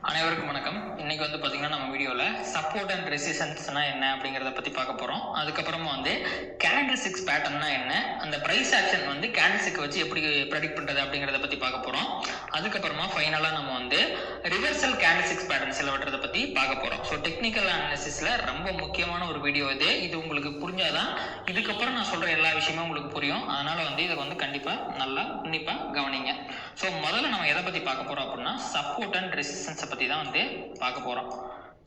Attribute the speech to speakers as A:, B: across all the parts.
A: அனைவருக்கும் வணக்கம். இன்னைக்கு வந்து பார்த்தீங்கன்னா நம்ம வீடியோவில் சப்போர்ட் அண்ட் ரெசிஸ்டன்ஸ்னா என்ன அப்படிங்கிறத பற்றி பார்க்க போகிறோம். அதுக்கப்புறமா வந்து கேண்டில் ஸ்டிக்ஸ் பேட்டர்னா என்ன, அந்த ப்ரைஸ் ஆக்ஷன் வந்து கேண்டில் ஸ்டிக் வச்சு எப்படி ப்ரெடிக்ட் பண்ணுறது அப்படிங்கிறத பற்றி பார்க்க போகிறோம். அதுக்கப்புறமா ஃபைனலாக நம்ம வந்து ரிவர்சல் கேண்டில் ஸ்டிக்ஸ் பேட்டர்ன் சிலவற்றதை பற்றி பார்க்க போகிறோம். ஸோ டெக்னிக்கல் அனாலிசிஸில் ரொம்ப முக்கியமான ஒரு வீடியோ இது உங்களுக்கு புரிஞ்சாதான் இதுக்கப்புறம் நான் சொல்கிற எல்லா விஷயமும் உங்களுக்கு புரியும். அதனால் வந்து இதை வந்து கண்டிப்பாக நல்லா உன்னிப்பாக கவனிங்க. ஸோ முதல்ல நம்ம எதை பற்றி பார்க்க போகிறோம் அப்படின்னா சப்போர்ட் அண்ட் ரெசிஸ்டன்ஸை பற்றி தான் வந்து பார்க்க போகிறோம்.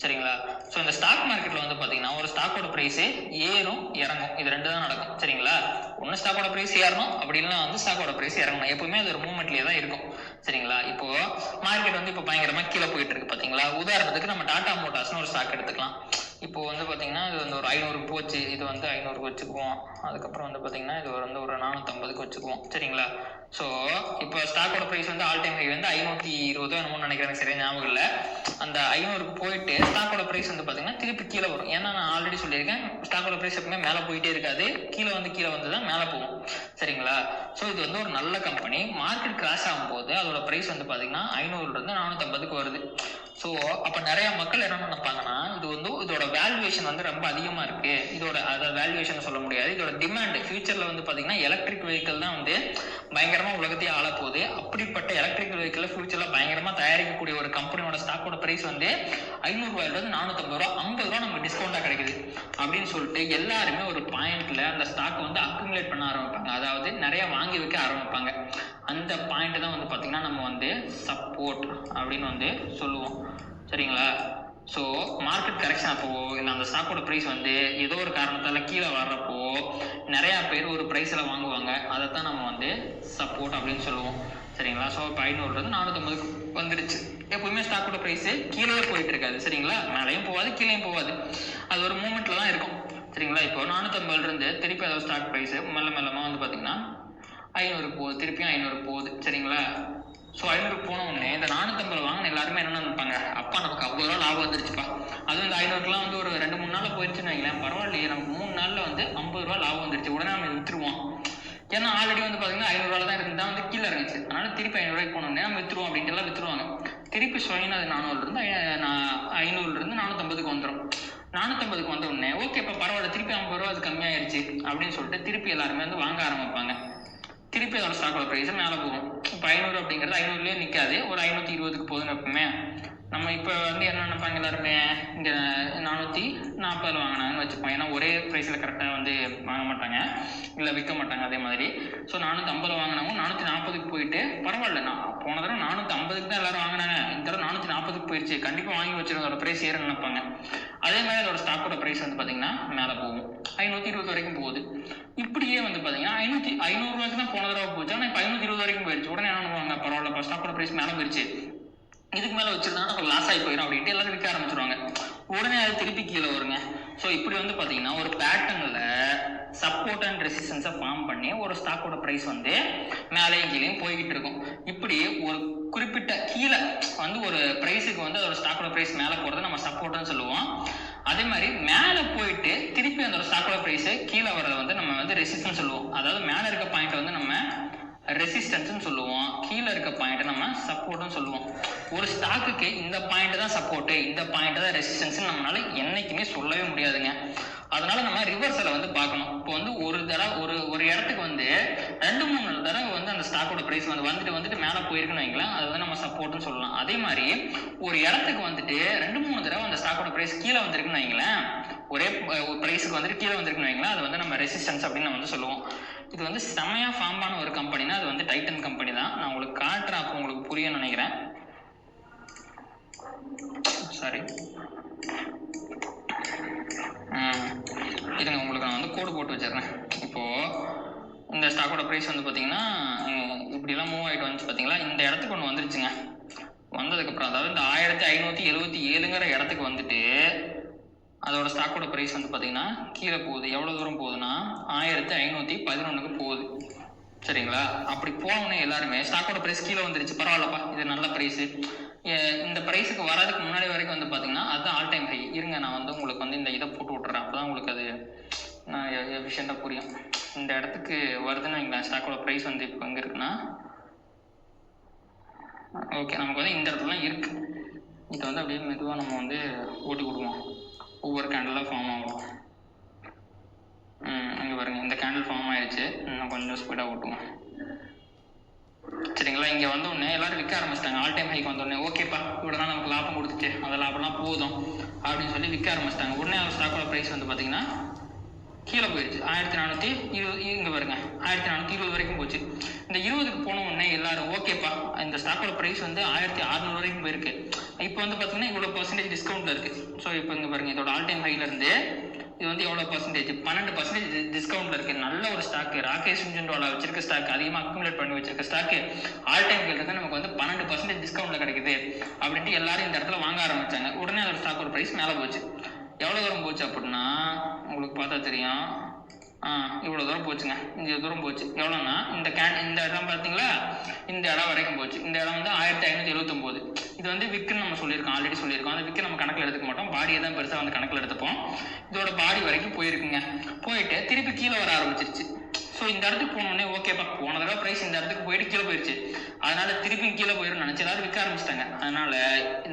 A: சரிங்களா? ஸோ இந்த ஸ்டாக் மார்க்கெட்டில் வந்து பார்த்தீங்கன்னா ஒரு ஸ்டாக்கோட ப்ரைஸு ஏறும் இறங்கும், இது ரெண்டு தான் நடக்கும். சரிங்களா? ஒன்று ஸ்டாக்கோட ப்ரைஸ் ஏறணும், அப்படின்னா வந்து ஸ்டாக்கோட ப்ரைஸ் இறங்கணும். எப்பவுமே அது ஒரு மூவ்மெண்ட்லேயே தான் இருக்கும். சரிங்களா? இப்போ மார்க்கெட் வந்து இப்போ பயங்கரமாக கீழே போயிட்டு இருக்கு பார்த்தீங்களா? உதாரணத்துக்கு நம்ம டாடா மோட்டார்ஸ்னு ஒரு ஸ்டாக் எடுத்துக்கலாம். இப்போ வந்து பார்த்தீங்கன்னா இது வந்து ஒரு 500 போச்சு, இது வந்து 500க்கு வச்சுக்குவோம். அதுக்கப்புறம் வந்து பார்த்தீங்கன்னா இது வந்து ஒரு 450க்கு வச்சுக்குவோம். சரிங்களா? ஸோ இப்போ ஸ்டாக்கோட ப்ரைஸ் வந்து ஆல் டைம் ஹை வந்து 520 என்னமோ நினைக்கிறேன், சரியா ஞாபகம் இல்லை. அந்த 500க்கு போயிட்டு ஸ்டாக்கோட ப்ரைஸ் வந்து பார்த்தீங்கன்னா திருப்பி கீழே வரும். ஏன்னா நான் ஆல்ரெடி சொல்லியிருக்கேன், ஸ்டாக்கோட ப்ரைஸ் எப்பவுமே மேலே போயிட்டே இருக்காது, கீழே வந்து தான் மேலே போகும். சரிங்களா? ஸோ இது வந்து ஒரு நல்ல கம்பெனி. மார்க்கெட் கிராஷ் ஆகும்போது அதோட ப்ரைஸ் வந்து பார்த்தீங்கன்னா 500லேருந்து 450க்கு வருது. ஸோ அப்போ நிறைய மக்கள் என்ன நினைப்பாங்கன்னா, இது வந்து இதோட வேல்யூவேஷன் வந்து ரொம்ப அதிகமாக இருக்கு, இதோட அதாவது வேல்யூவேஷன் சொல்ல முடியாது, இதோட டிமாண்ட் ஃபியூச்சரில் வந்து பார்த்தீங்கன்னா எலக்ட்ரிக் வெஹிக்கிள் தான் வந்து பயங்கரமாக உலகத்தையே ஆள போகுது. அப்படிப்பட்ட எலக்ட்ரிக் வெஹிக்கிள் ஃபியூச்சரில் பயங்கரமாக தயாரிக்கக்கூடிய ஒரு கம்பெனியோட ஸ்டாக்கோட ப்ரைஸ் வந்து 500 ரூபாயிலிருந்து 450 ரூபா, 50 ரூபா நமக்கு டிஸ்கவுண்டாக கிடைக்குது அப்படின்னு சொல்லிட்டு எல்லாருமே ஒரு பாயிண்ட்ல அந்த ஸ்டாக்கை வந்து அக்குமுலேட் பண்ண ஆரம்பிப்பாங்க, அதாவது நிறைய வாங்கி வைக்க ஆரம்பிப்பாங்க. அந்த பாயிண்ட் தான் வந்து பார்த்தீங்கன்னா நம்ம வந்து சப்போர்ட் அப்படின்னு வந்து சொல்லுவோம். சரிங்களா? ஸோ மார்க்கெட் கரெக்ஷன் அப்போ இல்லை அந்த ஸ்டாக்கோட ப்ரைஸ் வந்து ஏதோ ஒரு காரணத்தால் கீழே வர்றப்போ நிறையா பேர் ஒரு ப்ரைஸில் வாங்குவாங்க, அதைத்தான் நம்ம வந்து சப்போர்ட் அப்படின்னு சொல்லுவோம். சரிங்களா? ஸோ இப்போ 500லேருந்து 450க்கு வந்துடுச்சு. எப்போவுமே ஸ்டாக்கோட ப்ரைஸு கீழே போயிட்டு இருக்காது. சரிங்களா? மேலேயும் போகாது, கீழேயும் போகாது, அது ஒரு மூமெண்ட்டில் தான் இருக்கும். சரிங்களா? இப்போ 450லேருந்து திருப்பி அதோட ஸ்டாக் ப்ரைஸு மெல்லமாக வந்து பார்த்தீங்கன்னா 500க்கு போகுது, திருப்பியும் 500க்கு போகுது. சரிங்களா? ஸோ 500க்கு போன உடனே இந்த 450 வாங்கின எல்லாருமே என்ன நினைப்பாங்க, அப்பா நமக்கு 50 ரூபா லாபம் வந்துருச்சுப்பா. அதுவும் இந்த 500க்குலாம் வந்து ஒரு 2-3 நாளில் போயிடுச்சுன்னு வைங்களேன், பரவாயில்லையே நமக்கு 3 நாளில் வந்து 50 ரூபா லாபம் வந்துருச்சு, உடனே நம்ம விற்றுருவோம். ஏன்னா ஆல்ரெடி வந்து பார்த்தீங்கன்னா 500 ரூபாய் தான் இருந்தால் வந்து கீழே இருந்துச்சு, அதனால திருப்பி 500 ரூபாய்க்கு போனோடனே நம்ம விற்றுருவோம் அப்படின்ட்டு எல்லாம் விற்றுருவாங்க. திருப்பி சொயினா அது 400லேருந்து 450க்கு வந்துடும். 450க்கு வந்த உடனே ஓகே இப்போ பரவாயில்ல, திருப்பி 50 ரூபா அது கம்மியாயிருச்சு அப்படின்னு சொல்லிட்டு திருப்பி எல்லாருமே வந்து வாங்க ஆரம்பிப்பாங்க. திருப்பி அதோட ஸ்டாக்கோட ப்ரைஸை மேலே போகும். இப்போ 500 அப்படிங்கிறது 500லேயே நிற்காது, ஒரு 520க்கு போகுதுன்னு எப்பவுமே. நம்ம இப்போ வந்து என்ன நினைப்பாங்க எல்லாருமே, இங்கே 440 வாங்கினாங்கன்னு வச்சுப்போம். ஏன்னா ஒரே ப்ரைஸில் கரெக்டாக வந்து வாங்க மாட்டாங்க, இல்லை விற்க மாட்டாங்க அதே மாதிரி. ஸோ 450 வாங்கினாங்க, 440க்கு போயிட்டு பரவாயில்ல, நான் போன தடவை 450க்கு தான் எல்லாரும் வாங்கினாங்க, இந்த தடவை 440க்கு போயிடுச்சு, கண்டிப்பாக வாங்கி வச்சிருந்தோட ப்ரைஸ் ஏறுன்னு நினைப்பாங்க. அதே மாதிரி அதோட ஸ்டாக்கோட ப்ரைஸ் வந்து பார்த்தீங்கன்னா மேலே போகும், 520 வரைக்கும் போகுது. இப்படியே வந்து பார்த்தீங்கன்னா 500 ரூபாய்க்கு தான் போன தடவை போச்சு, ஆனால் இப்போ 520 வரைக்கும் போயிடுச்சு. உடனே என்ன பண்ணுவாங்க, பரவாயில்ல ஸ்டாக்கோட ப்ரைஸ் மேலே போயிடுச்சு, இதுக்கு மேலே வச்சிருந்தா நம்ம லாஸ் ஆகி போயிடும் அப்படின்ட்டு எல்லாரும் விற்க ஆரம்பிச்சிருவாங்க. உடனே அது திருப்பி கீழே வருங்க. ஸோ இப்படி வந்து பார்த்தீங்கன்னா ஒரு பேட்டர்னில் சப்போர்ட் அண்ட் ரெசிஸ்டன்ஸை ஃபார்ம் பண்ணி ஒரு ஸ்டாக்கோட ப்ரைஸ் வந்து மேலேயும் கீழேயும் போய்கிட்டு இருக்கும். இப்படி ஒரு குறிப்பிட்ட கீழே வந்து ஒரு ப்ரைஸுக்கு வந்து அதோட ஸ்டாக்கோட ப்ரைஸ் மேலே போகிறத நம்ம சப்போர்ட்னு சொல்லுவோம். அதே மாதிரி மேலே போயிட்டு திருப்பி அந்த ஸ்டாக்கோட ப்ரைஸு கீழே வர்றதை வந்து நம்ம வந்து ரெசிஸ்டன்ஸ் சொல்லுவோம். அதாவது மேலே இருக்க பாயிண்ட் வந்து நம்ம ரெசிஸ்டன்ஸ்னு சொல்லுவோம், கீழே இருக்க பாயிண்ட் நம்ம சப்போர்ட்னு சொல்லுவோம். ஒரு ஸ்டாக்குக்கு இந்த பாயிண்ட் தான் சப்போர்ட்டு, இந்த பாயிண்ட் தான் ரெசிஸ்டன்ஸ் நம்மளால என்னைக்குமே சொல்லவே முடியாதுங்க. அதனால நம்ம ரிவர்ஸில் வந்து பார்க்கணும். இப்போ வந்து ஒரு தடவை ஒரு இடத்துக்கு வந்து 2-3 தடவை வந்து அந்த ஸ்டாக்கோட ப்ரைஸ் வந்து வந்துட்டு மேலே போயிருக்குன்னு வைங்களேன், அது வந்து நம்ம சப்போர்ட்னு சொல்லலாம். அதே மாதிரி ஒரு இடத்துக்கு வந்துட்டு 2-3 தடவை அந்த ஸ்டாக்கோட ப்ரைஸ் கீழே வந்திருக்குன்னு வைங்களேன், ஒரே ப்ரைஸுக்கு வந்துட்டு கீழே வந்திருக்குன்னு வைங்களேன், அது வந்து நம்ம ரெசிஸ்டன்ஸ் அப்படின்னு நம்ம வந்து சொல்லுவோம். இது வந்து செமையாக ஃபார்ம் ஆன ஒரு கம்பெனினா அது வந்து டைட்டன் கம்பெனி தான். நான் உங்களுக்கு காட்டுறேன், அப்போ உங்களுக்கு புரியும்னு நினைக்கிறேன். சாரி, இதுங்க உங்களுக்கு நான் வந்து கோடு போட்டு வச்சிடுறேன். இப்போது இந்த ஸ்டாக்கோட ப்ரைஸ் வந்து பார்த்தீங்கன்னா இப்படிலாம் மூவ் ஆகிட்டு வந்துச்சு பார்த்தீங்களா, இந்த இடத்துக்கு ஒன்று வந்துருச்சுங்க. வந்ததுக்கப்புறம் அதாவது இந்த 1577ங்கிற இடத்துக்கு வந்துட்டு அதோட ஸ்டாக்கோட ப்ரைஸ் வந்து பார்த்தீங்கன்னா கீழே போகுது. எவ்வளோ தூரம் போகுதுன்னா 1511க்கு போகுது. சரிங்களா? அப்படி போனோடனே எல்லாருமே ஸ்டாக்கோட ப்ரைஸ் கீழே வந்துருச்சு, பரவாயில்லப்பா இது நல்ல ப்ரைஸு. இந்த ப்ரைஸுக்கு வராதுக்கு முன்னாடி வரைக்கும் வந்து பார்த்தீங்கன்னா அதுதான் ஆல் டைம் ஹை. இருங்க நான் வந்து உங்களுக்கு வந்து இந்த இதை போட்டு விட்டுறேன், அப்போ தான் உங்களுக்கு அது எஃபிஷியண்டாக புரியும். இந்த இடத்துக்கு வருதுன்னு வைங்களேன், ஸ்டாக்கோட ப்ரைஸ் வந்து இப்போ எங்கே இருக்குன்னா, ஓகே நமக்கு வந்து இந்த இடத்துலலாம் இருக்குது, இதை வந்து அப்படியே மெதுவாக நம்ம வந்து ஓட்டி விடுவோம். ஒவ்வொரு கேண்டலாக ஃபார்ம் ஆகும். இங்கே பாருங்கள், இந்த கேண்டில் ஃபார்ம் ஆயிடுச்சு. இன்னும் கொஞ்சம் ஸ்பீடாக ஓட்டுவோம். சரிங்களா? இங்கே வந்த உடனே எல்லாரும் விற்க ஆரம்பிச்சிட்டாங்க. ஆல் டைம் ஹைக்கு வந்த உடனே ஓகேப்பா இவ்வளோ தான் நமக்கு லாபம் கொடுத்துச்சு, அந்த லாபம்லாம் போதும் அப்படின்னு சொல்லி விற்க ஆரம்பிச்சிட்டாங்க. உடனே அந்த ஸ்டாக்கோட ப்ரைஸ் வந்து பார்த்தீங்கன்னா கீழே போயிடுச்சு. 1420. இங்கே பாருங்க, 1420 வரைக்கும் போச்சு. இந்த 20க்கு போன உடனே எல்லாரும் ஓகேப்பா இந்த ஸ்டாக்கோட ப்ரைஸ் வந்து 1600 வரைக்கும் போயிருக்கு. இப்போ வந்து பார்த்தீங்கன்னா இவ்வளோ பர்சன்டேஜ் டிஸ்கவுண்ட்டில் இருக்குது. ஸோ இப்போ இங்கே பாருங்கள், இதோட ஆல் டைம் ஹைலேருந்து இது வந்து எவ்வளோ பர்சன்டேஜ், 12% டிஸ்கவுண்ட்டில் இருக்குது. நல்ல ஒரு ஸ்டாக்கு, ராகேஷ் ஜுன்ஜுன்வாலா வச்சிருக்க ஸ்டாக், அதிகமாக அக்குமுலேட் பண்ணி வச்சிருக்க ஸ்டாக்கு ஆல் டைம் ஹைலேருந்து நமக்கு வந்து 12% டிஸ்கவுண்ட்டில் கிடைக்குது அப்படின்ட்டு எல்லாரும் இந்த இடத்துல வாங்க ஆரம்பித்தாங்க. உடனே அதோட ஸ்டாக்கோட ப்ரைஸ் மேலே போச்சு. எவ்வளோ தூரம் போச்சு அப்படின்னா உங்களுக்கு பார்த்தா தெரியும். இவ்வளோ தூரம் போச்சுங்க. இந்த தூரம் போச்சு. எவ்வளோன்னா இந்த இடம் பார்த்தீங்களா, இந்த இடம் வரைக்கும் போச்சு. இந்த இடம் வந்து 1579. இது வந்து விக்குன்னு நம்ம சொல்லியிருக்கோம், ஆல்ரெடி சொல்லியிருக்கோம். அந்த விக்கு நம்ம கணக்கில் எடுத்துக்க மாட்டோம், பாடியை தான் பெருசாக வந்து கணக்கில் எடுத்துப்போம். இதோட பாடி வரைக்கும் போயிருக்குங்க. போயிட்டு திருப்பி கீழே வர ஆரம்பிச்சிருச்சு. ஸோ இந்த இடத்துக்கு போனோடனே ஓகேப்பா போன தடவை ப்ரைஸ் இந்த இடத்துக்கு போயிட்டு கீழே போயிடுச்சு, அதனால திருப்பி கீழே போயிடும் நினச்சி எல்லாரும் விற்க ஆரம்பிச்சிட்டாங்க. அதனால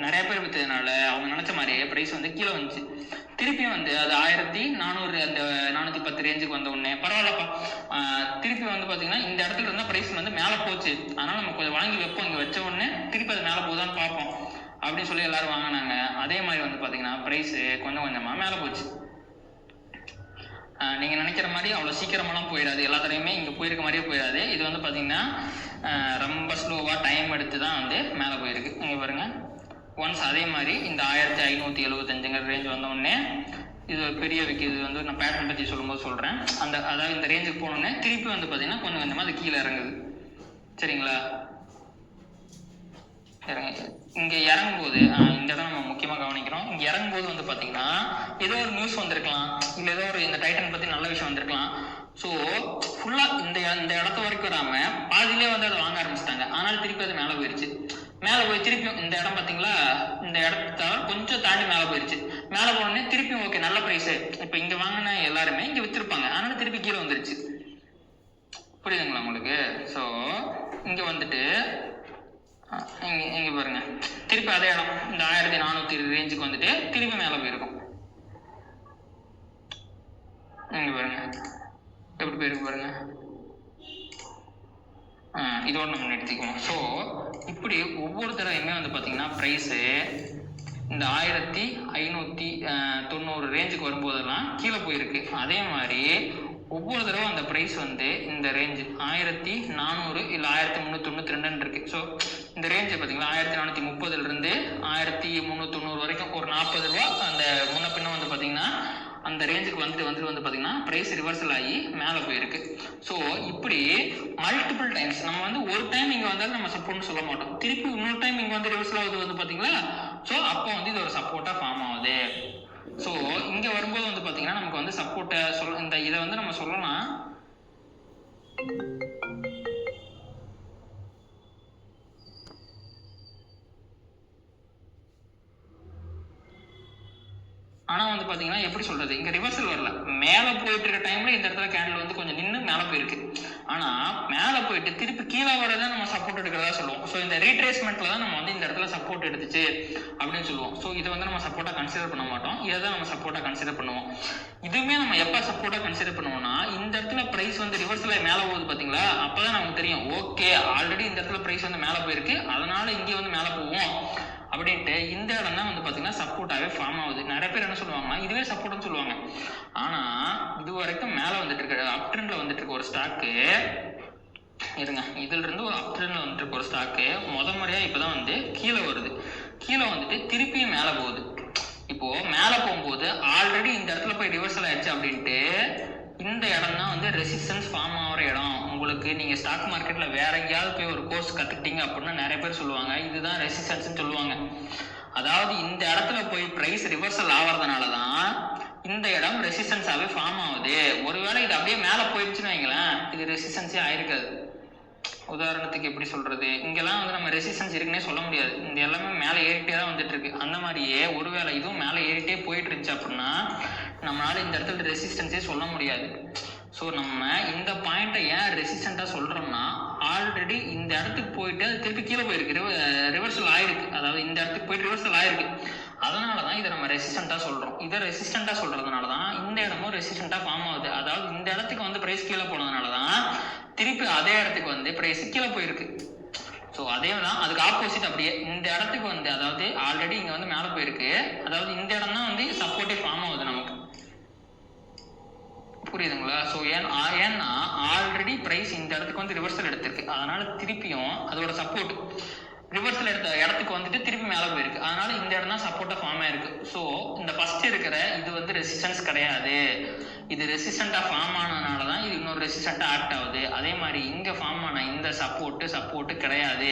A: நிறைய பேர் விற்றதுனால அவங்க நினச்ச மாதிரியே ப்ரைஸ் வந்து கீழே வந்துச்சு. திருப்பியும் வந்து அது 1400 அந்த 410 ரேஞ்சுக்கு வந்த உடனே பரவாயில்லப்பா திருப்பி வந்து பார்த்தீங்கன்னா இந்த இடத்துல இருந்தால் ப்ரைஸ் வந்து மேலே போச்சு, அதனால நம்ம கொஞ்சம் வாங்கி வைப்போம், இங்கே வச்ச உடனே திருப்பி அது மேலே போகுதான்னு பார்ப்போம் அப்படின்னு சொல்லி எல்லாரும் வாங்கினாங்க. அதே மாதிரி வந்து பார்த்தீங்கன்னா ப்ரைஸு கொஞ்சம் கொஞ்சமாக மேலே போச்சு. நீங்கள் நினைக்கிற மாதிரி அவ்வளோ சீக்கிரமெல்லாம் போயிடாது, எல்லா தடையுமே இங்கே போயிருக்க மாதிரியே போயிடாது. இது வந்து பார்த்தீங்கன்னா ரொம்ப ஸ்லோவாக டைம் எடுத்து தான் வந்து மேலே போயிருக்கு. இங்கே பாருங்கள், ஒன்ஸ் அதே மாதிரி இந்த 1575 ரேஞ்ச் வந்தோடனே இது ஒரு பெரிய விக்கு. இது வந்து நான் பேட்டர்ன் பற்றி சொல்லும்போது சொல்கிறேன். அதாவது இந்த ரேஞ்சுக்கு போனோடனே திருப்பி வந்து பார்த்தீங்கன்னா கொஞ்சம் கொஞ்சமாக அது கீழே இறங்குது. சரிங்களா? இங்கே இறங்கும்போது இந்த இடம் நம்ம முக்கியமாக கவனிக்கிறோம். இங்கே இறங்கும்போது வந்து பார்த்தீங்கன்னா ஏதோ ஒரு நியூஸ் வந்திருக்கலாம், இல்லை ஏதோ ஒரு இந்த டைட்டன் பற்றி நல்ல விஷயம் வந்திருக்கலாம். ஸோ ஃபுல்லாக இந்த இடத்த வரைக்கும் வராமல் பாதியிலே வந்து அதை வாங்க ஆரம்பிச்சிட்டாங்க. ஆனால் திருப்பி அது மேலே போயிடுச்சு. மேலே போய் திருப்பியும் இந்த இடம் பார்த்தீங்களா, இந்த இடத்த கொஞ்சம் தாண்டி மேலே போயிடுச்சு. மேலே போனோடனே திருப்பியும் ஓகே நல்ல ப்ரைஸு, இப்போ இங்கே வாங்கின எல்லாருமே இங்கே விற்றுருப்பாங்க, அதனால திருப்பி கீழே வந்துருச்சு. புரியுதுங்களா உங்களுக்கு? ஸோ இங்கே வந்துட்டு இங்கே பாருங்க, திருப்பி அதே இடம் இந்த 1420 ரேஞ்சுக்கு வந்துட்டு திருப்பி மேலே போயிருக்கும். இங்கே பாருங்க எப்படி போயிருக்கு பாருங்க. இதோட நம்ம நிறுத்திக்குவோம். ஸோ இப்படி ஒவ்வொரு தடவையுமே வந்து பார்த்தீங்கன்னா ப்ரைஸு இந்த 1590 ரேஞ்சுக்கு வரும்போதெல்லாம் கீழே போயிருக்கு. அதே மாதிரி ஒவ்வொரு தடவை அந்த ப்ரைஸ் வந்து இந்த ரேஞ்சு 1400 இல்லை 1392 இருக்கு. ஸோ இந்த ரேஞ்சு பார்த்தீங்களா 1430 1390 வரைக்கும் ஒரு 40 ரூபா அந்த முன்ன பின்ன வந்து பார்த்தீங்கன்னா அந்த ரேஞ்சுக்கு வந்துட்டு வந்து பார்த்தீங்கன்னா ப்ரைஸ் ரிவர்சல் ஆகி மேலே போயிருக்கு. ஸோ இப்படி மல்டிபிள் டைம்ஸ் நம்ம வந்து ஒரு டைம் இங்கே வந்தாலும் நம்ம சப்போர்ட்னு சொல்ல மாட்டோம், திருப்பி இன்னொரு டைம் இங்கே வந்து ரிவர்சல் ஆகுது வந்து பார்த்தீங்களா. ஸோ அப்போ வந்து இது ஒரு சப்போர்ட்டாக ஃபார்ம் ஆகுது. ஸோ இங்கே வரும்போது வந்து பார்த்தீங்கன்னா நமக்கு வந்து சப்போர்ட்டை இந்த இதை வந்து நம்ம சொல்லலாம். ஆனால் வந்து பார்த்தீங்கன்னா எப்படி சொல்கிறது, இங்கே ரிவர்சல் வரல, மேலே போயிட்டு இருக்க டைமில் இந்த இடத்துல கேண்டில் வந்து கொஞ்சம் நின்று மேலே போயிருக்கு. ஆனால் மேலே போயிட்டு திருப்பி கீழே வரதான் நம்ம சப்போர்ட் எடுக்கிறதா சொல்லுவோம். ஸோ இந்த ரீட்ரேஸ்மெண்ட்டில் தான் நம்ம வந்து இந்த இடத்துல சப்போர்ட் எடுத்துச்சு அப்படின்னு சொல்லுவோம். ஸோ இதை வந்து நம்ம சப்போர்ட்டாக கன்சிடர் பண்ண மாட்டோம், இதை தான் நம்ம சப்போர்ட்டாக கன்சிடர் பண்ணுவோம். இதுவுமே நம்ம எப்போ சப்போர்ட்டாக கன்சிடர் பண்ணுவோம்னா இந்த இடத்துல ப்ரைஸ் வந்து ரிவர்சலாக மேலே போகுது பார்த்தீங்களா, அப்போ தான் நமக்கு தெரியும் ஓகே ஆல்ரெடி இந்த இடத்துல ப்ரைஸ் வந்து மேலே போயிருக்கு, அதனால் இங்கே வந்து மேலே போவோம் அப்படின்ட்டு இந்த இடம் தான் வந்து பார்த்தீங்கன்னா சப்போர்ட்டாகவே ஃபார்ம் ஆகுது. நிறைய பேர் என்ன சொல்லுவாங்கன்னா இதுவே சப்போர்ட்னு சொல்லுவாங்க. ஆனால் இது வரைக்கும் மேலே வந்துட்டு இருக்க அப் ட்ரெண்டில் வந்துட்டு இருக்க ஒரு ஸ்டாக்கு இருங்க, இதுல இருந்து ஒரு அப் ட்ரெண்டில் வந்துட்டு இருக்க ஒரு ஸ்டாக்கு முறையாக இப்போ தான் வந்து கீழே வருது. கீழே வந்துட்டு திருப்பியும் மேலே போகுது. இப்போது மேலே போகும்போது ஆல்ரெடி இந்த இடத்துல போய் ரிவர்சல் ஆயிடுச்சு அப்படின்ட்டு இந்த இடம் தான் வந்து ரெசிஸ்டன்ஸ் ஃபார்ம் ஆகிற இடம். உங்களுக்கு நீங்கள் ஸ்டாக் மார்க்கெட்டில் வேற எங்கேயாவது போய் ஒரு கோர்ஸ் கற்றுக்கிட்டீங்க அப்படின்னா நிறைய பேர் சொல்லுவாங்க இதுதான் ரெசிஸ்டன்ஸ்ன்னு சொல்லுவாங்க. அதாவது இந்த இடத்துல போய் ப்ரைஸ் ரிவர்சல் ஆகிறதுனால தான் இந்த இடம் ரெசிஸ்டன்ஸாகவே ஃபார்ம் ஆகுது. ஒருவேளை இது அப்படியே மேலே போயிடுச்சுன்னு வைங்களேன், இது ரெசிஸ்டன்ஸே ஆயிருக்காது. உதாரணத்துக்கு எப்படி சொல்கிறது, இங்கெல்லாம் வந்து நம்ம ரெசிஸ்டன்ஸ் இருக்குன்னே சொல்ல முடியாது, இந்த எல்லாமே மேலே ஏறிட்டே தான் வந்துட்டு இருக்கு. அந்த மாதிரியே ஒருவேளை இதுவும் மேலே ஏறிட்டே போயிட்டு இருந்துச்சு அப்படின்னா நம்மளால இந்த இடத்துல ரெசிஸ்டன்ஸே சொல்ல முடியாது. ஸோ நம்ம இந்த பாயிண்ட்டை ஏன் ரெசிஸ்டண்ட்டாக சொல்கிறோம்னா ஆல்ரெடி இந்த இந்த இடத்துக்கு போயிட்டு அது திருப்பி கீழே போயிருக்கு, ரிவர்சல் ஆயிருக்கு. அதாவது இந்த இடத்துக்கு போயிட்டு ரிவர்சல் ஆயிருக்கு. அதனால தான் இதை நம்ம ரெசிஸ்டண்ட்டாக சொல்கிறோம். இதை ரெசிஸ்டண்ட்டாக சொல்கிறதுனால தான் இந்த இடமும் ரெசிஸ்டண்ட்டாக ஃபார்ம் ஆகுது. அதாவது இந்த இடத்துக்கு வந்து ப்ரைஸ் கீழே போனதுனால தான் திருப்பி அதே இடத்துக்கு வந்து ப்ரைஸ் கீழே போயிருக்கு. ஸோ அதே தான் அதுக்கு ஆப்போசிட் அப்படியே இந்த இடத்துக்கு வந்து, அதாவது ஆல்ரெடி இங்கே வந்து மேலே போயிருக்கு, அதாவது இந்த இடம் தான் வந்து சப்போர்ட்டே ஃபார்ம் ஆகுது நமக்கு. புரியுதுங்களா? ஸோ ஏன்னா ஆல்ரெடி ப்ரைஸ் இந்த இடத்துக்கு வந்து ரிவர்சல் எடுத்திருக்கு. அதனால திருப்பியும் அதோட சப்போர்ட் ரிவர்சல் எடுத்த இடத்துக்கு வந்துட்டு திருப்பி மேலே போயிருக்கு. அதனால இந்த இடம் தான் சப்போர்ட்டாக ஃபார்ம் ஆயிருக்கு. ஸோ இந்த ஃபர்ஸ்ட் இருக்கிற இது வந்து ரெசிஸ்டன்ஸ் கிடையாது. இது ரெசிஸ்டண்ட்டாக ஃபார்ம் ஆனதுனால தான் இது இன்னொரு ரெசிஸ்டண்ட்டாக ஆக்ட் ஆகுது. அதே மாதிரி இங்கே ஃபார்ம் ஆன இந்த சப்போர்ட்டு கிடையாது.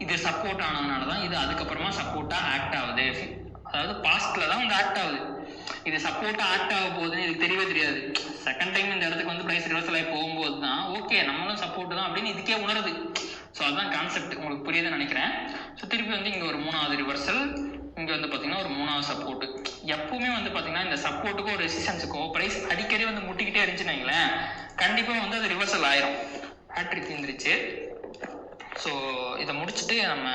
A: இது சப்போர்ட் ஆனதுனால தான் இது அதுக்கப்புறமா சப்போர்ட்டாக ஆக்ட் ஆகுது. அதாவது பாஸ்ட்ல தான் வந்து ஆக்ட் ஆகுது. இது சப்போர்ட்டா ஆக்ட் ஆக போகுதுன்னு இதுக்கு தெரியவே தெரியாது. செகண்ட் டைம் இந்த இடத்துக்கு வந்து பிரைஸ் ரிவர்சல் ஆகி போகும்போது தான் ஓகே நம்மளும் சப்போர்ட் தான் அப்படின்னு இதுக்கே உணருது. ஸோ அதுதான் கான்செப்ட், உங்களுக்கு புரியுதுன்னு நினைக்கிறேன். ஸோ திருப்பி வந்து இங்கே ஒரு 3வது ரிவர்சல், இங்கே வந்து பார்த்தீங்கன்னா ஒரு 3வது சப்போர்ட். எப்பவுமே வந்து பார்த்தீங்கன்னா இந்த சப்போர்ட்டுக்கோ ரெசிஸ்டன்ஸுக்கோ ப்ரைஸ் அடிக்கடி வந்து முட்டிக்கிட்டே இருந்துச்சுன்னு வைங்களேன், கண்டிப்பாக வந்து அது ரிவர்சல் ஆயிரும். பேட்டரி தீர்ந்துருச்சு. ஸோ இதை முடிச்சுட்டு நம்ம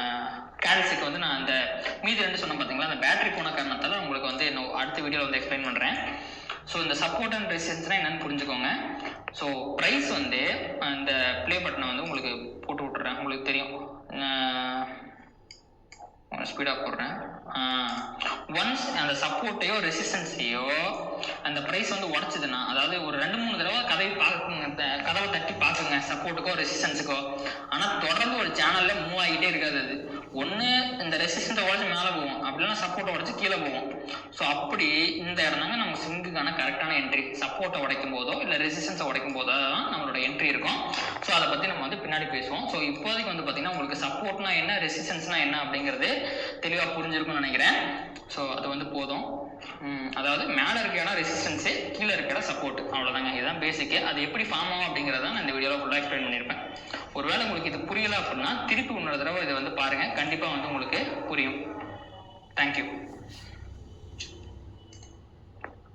A: கேண்டில்ஸ்க்கு வந்து நான் அந்த மீதி 2 சொன்னேன் பார்த்தீங்களா, அந்த பேட்டரி போன காரணத்தால் உங்களுக்கு வந்து இன்னும் அடுத்த வீடியோவில் வந்து எக்ஸ்பிளைன் பண்ணுறேன். ஸோ இந்த சப்போர்ட் அண்ட் ரெசிஸ்டன்ஸ்னால் என்னென்னு புரிஞ்சுக்கோங்க. ஸோ ப்ரைஸ் வந்து இந்த ப்ளே பட்டனை வந்து உங்களுக்கு போட்டு விட்டுறேன், உங்களுக்கு தெரியும். ஸ்பீடாக போடுறேன். ஒன்ஸ் அந்த சப்போர்ட்டையோ ரெசிஸ்டன்ஸையோ அந்த ப்ரைஸ் வந்து உடச்சிதுன்னா, அதாவது ஒரு 2-3 தடவை கதவை தட்டி பார்க்குங்க சப்போர்ட்டுக்கோ ரெசிஸ்டன்ஸுக்கோ. ஆனால் தொடர்ந்து ஒரு சேனலில் மூவ் ஆகிட்டே இருக்காது. அது ஒன்று இந்த ரெசிஸ்டன்ஸை உடச்சி மேலே போகும், அப்படின்னா சப்போர்ட்டை உடச்சி கீழே போகும். ஸோ அப்படி இந்த இடம் தாங்க நம்ம ஸ்விங்குக்கான கரெக்டான என்ட்ரி. சப்போர்ட்டை உடைக்கும் போதோ இல்லை ரெசிஸ்டன்ஸை உடைக்கும் போதோ தான் நம்மளோட என்ட்ரி இருக்கும். ஸோ அதை பற்றி நம்ம வந்து பின்னாடி பேசுவோம். ஸோ இப்போதைக்கு வந்து பார்த்தீங்கன்னா உங்களுக்கு சப்போர்ட்னா என்ன, ரெசிஸ்டன்ஸ்னா என்ன அப்படிங்கிறது தெளிவாக புரிஞ்சிருக்கும்னு நினைக்கிறேன். ஸோ அது வந்து போதும். அதாவது மேலே இருக்க இடம் ரெசிஸ்டன்ஸு, கீழே இருக்க இடம் சப்போர்ட், அவ்வளோதாங்க. இதுதான் பேசிக்கு. அது எப்படி ஃபார்ம் ஆகும் அப்படிங்கிறத நான் இந்த வீடியோவில் ஃபுல்லாக எக்ஸ்பிளைன் பண்ணியிருப்பேன். ஒருவேளை உங்களுக்கு இது புரியலை அப்படின்னா திருப்பி இன்னொரு தடவை இதை வந்து பாருங்கள், கண்டிப்பாக வந்து உங்களுக்கு புரியும். தேங்க்யூ.